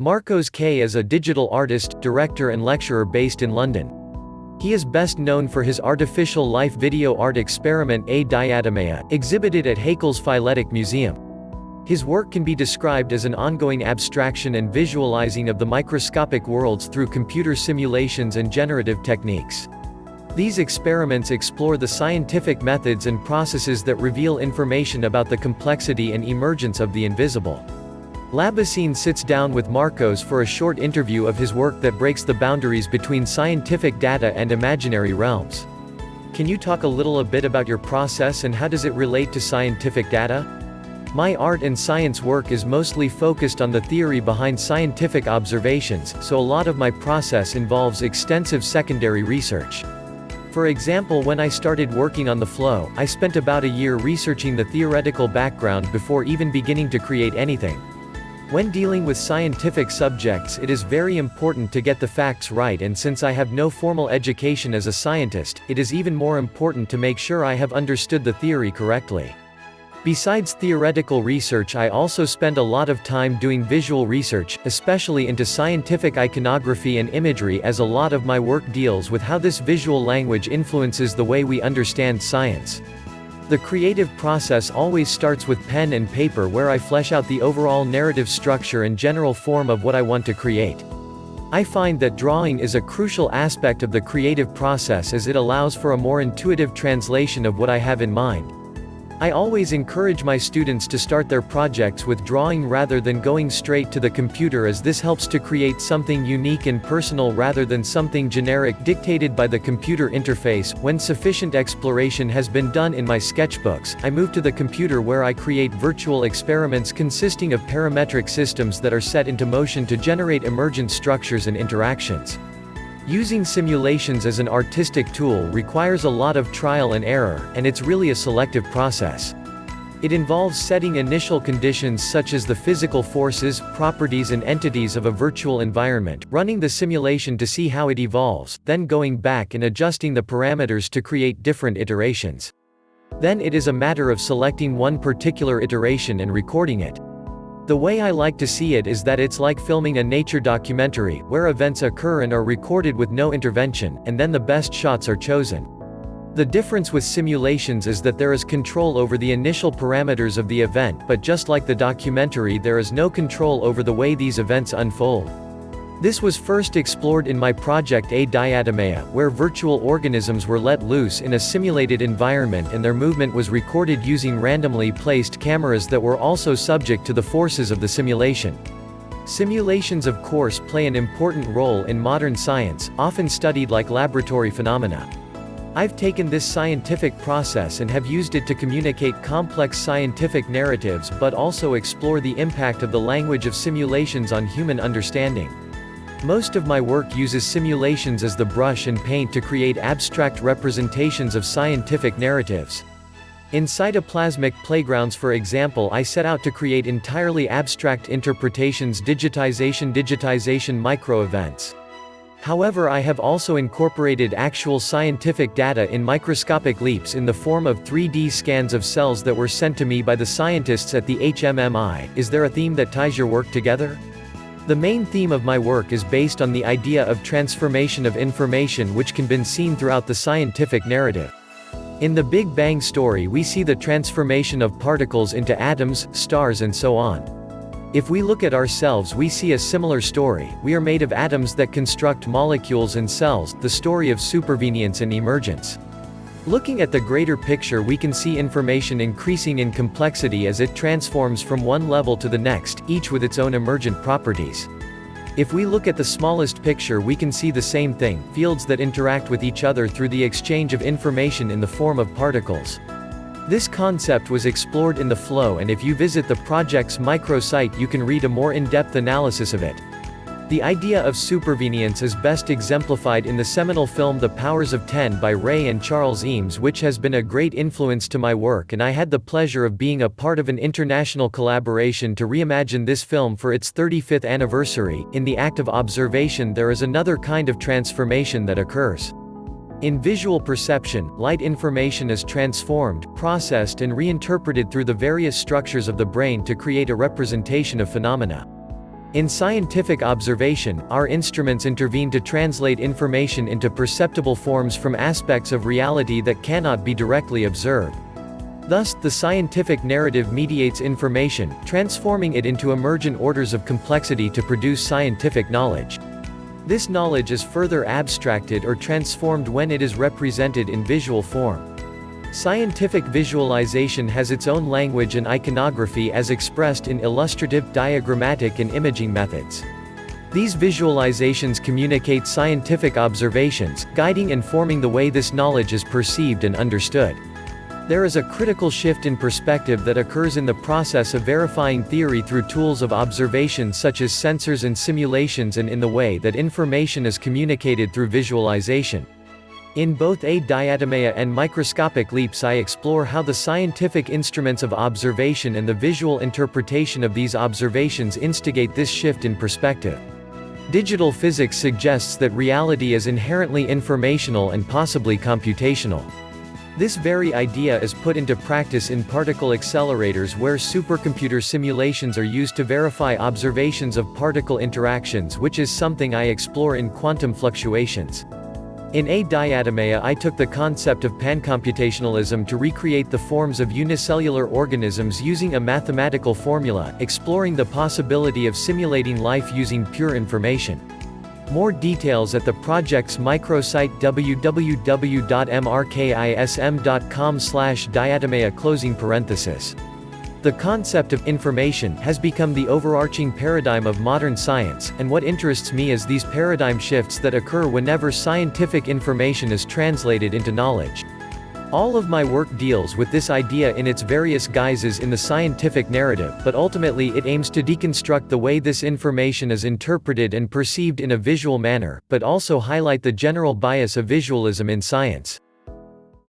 Markos K is a digital artist, director and lecturer based in London. He is best known for his artificial life video art experiment A Diatomea, exhibited at Haeckel's Philetic Museum. His work can be described as an ongoing abstraction and visualizing of the microscopic worlds through computer simulations and generative techniques. These experiments explore the scientific methods and processes that reveal information about the complexity and emergence of the invisible. Labasine sits down with Markos for a short interview of his work that breaks the boundaries between scientific data and imaginary realms. Can you talk a little bit about your process and how does it relate to scientific data? My art and science work is mostly focused on the theory behind scientific observations, so a lot of my process involves extensive secondary research. For example, when I started working on the flow, I spent about a year researching the theoretical background before even beginning to create anything. When dealing with scientific subjects, it is very important to get the facts right, and since I have no formal education as a scientist, it is even more important to make sure I have understood the theory correctly. Besides theoretical research, I also spend a lot of time doing visual research, especially into scientific iconography and imagery, as a lot of my work deals with how this visual language influences the way we understand science. The creative process always starts with pen and paper, where I flesh out the overall narrative structure and general form of what I want to create. I find that drawing is a crucial aspect of the creative process, as it allows for a more intuitive translation of what I have in mind. I always encourage my students to start their projects with drawing rather than going straight to the computer, as this helps to create something unique and personal rather than something generic dictated by the computer interface. When sufficient exploration has been done in my sketchbooks, I move to the computer, where I create virtual experiments consisting of parametric systems that are set into motion to generate emergent structures and interactions. Using simulations as an artistic tool requires a lot of trial and error, and it's really a selective process. It involves setting initial conditions such as the physical forces, properties and entities of a virtual environment, running the simulation to see how it evolves, then going back and adjusting the parameters to create different iterations. Then it is a matter of selecting one particular iteration and recording it. The way I like to see it is that it's like filming a nature documentary, where events occur and are recorded with no intervention, and then the best shots are chosen. The difference with simulations is that there is control over the initial parameters of the event, but just like the documentary, there is no control over the way these events unfold. This was first explored in my project A Diatomea, where virtual organisms were let loose in a simulated environment and their movement was recorded using randomly placed cameras that were also subject to the forces of the simulation. Simulations, of course, play an important role in modern science, often studied like laboratory phenomena. I've taken this scientific process and have used it to communicate complex scientific narratives, but also explore the impact of the language of simulations on human understanding. Most of my work uses simulations as the brush and paint to create abstract representations of scientific narratives. In cytoplasmic playgrounds, for example, I set out to create entirely abstract interpretations, digitization micro-events. However, I have also incorporated actual scientific data in microscopic leaps in the form of 3D scans of cells that were sent to me by the scientists at the HMMI. Is there a theme that ties your work together? The main theme of my work is based on the idea of transformation of information, which can be seen throughout the scientific narrative. In the Big Bang story, we see the transformation of particles into atoms, stars and so on. If we look at ourselves, we see a similar story. We are made of atoms that construct molecules and cells, the story of supervenience and emergence. Looking at the greater picture, we can see information increasing in complexity as it transforms from one level to the next, each with its own emergent properties. If we look at the smallest picture, we can see the same thing, fields that interact with each other through the exchange of information in the form of particles. This concept was explored in the flow, and if you visit the project's microsite, you can read a more in-depth analysis of it. The idea of supervenience is best exemplified in the seminal film The Powers of Ten by Ray and Charles Eames, which has been a great influence to my work, and I had the pleasure of being a part of an international collaboration to reimagine this film for its 35th anniversary. In the act of observation, there is another kind of transformation that occurs. In visual perception, light information is transformed, processed and reinterpreted through the various structures of the brain to create a representation of phenomena. In scientific observation, our instruments intervene to translate information into perceptible forms from aspects of reality that cannot be directly observed. Thus, the scientific narrative mediates information, transforming it into emergent orders of complexity to produce scientific knowledge. This knowledge is further abstracted or transformed when it is represented in visual form. Scientific visualization has its own language and iconography as expressed in illustrative, diagrammatic and imaging methods. These visualizations communicate scientific observations, guiding and forming the way this knowledge is perceived and understood. There is a critical shift in perspective that occurs in the process of verifying theory through tools of observation such as sensors and simulations, and in the way that information is communicated through visualization. In both A Diatomea and Microscopic Leaps, I explore how the scientific instruments of observation and the visual interpretation of these observations instigate this shift in perspective. Digital physics suggests that reality is inherently informational and possibly computational. This very idea is put into practice in particle accelerators, where supercomputer simulations are used to verify observations of particle interactions, which is something I explore in quantum fluctuations. In A Diatomea, I took the concept of pancomputationalism to recreate the forms of unicellular organisms using a mathematical formula, exploring the possibility of simulating life using pure information. More details at the project's microsite www.markism.com/diatomea. The concept of information has become the overarching paradigm of modern science, and what interests me is these paradigm shifts that occur whenever scientific information is translated into knowledge. All of my work deals with this idea in its various guises in the scientific narrative, but ultimately it aims to deconstruct the way this information is interpreted and perceived in a visual manner, but also highlight the general bias of visualism in science.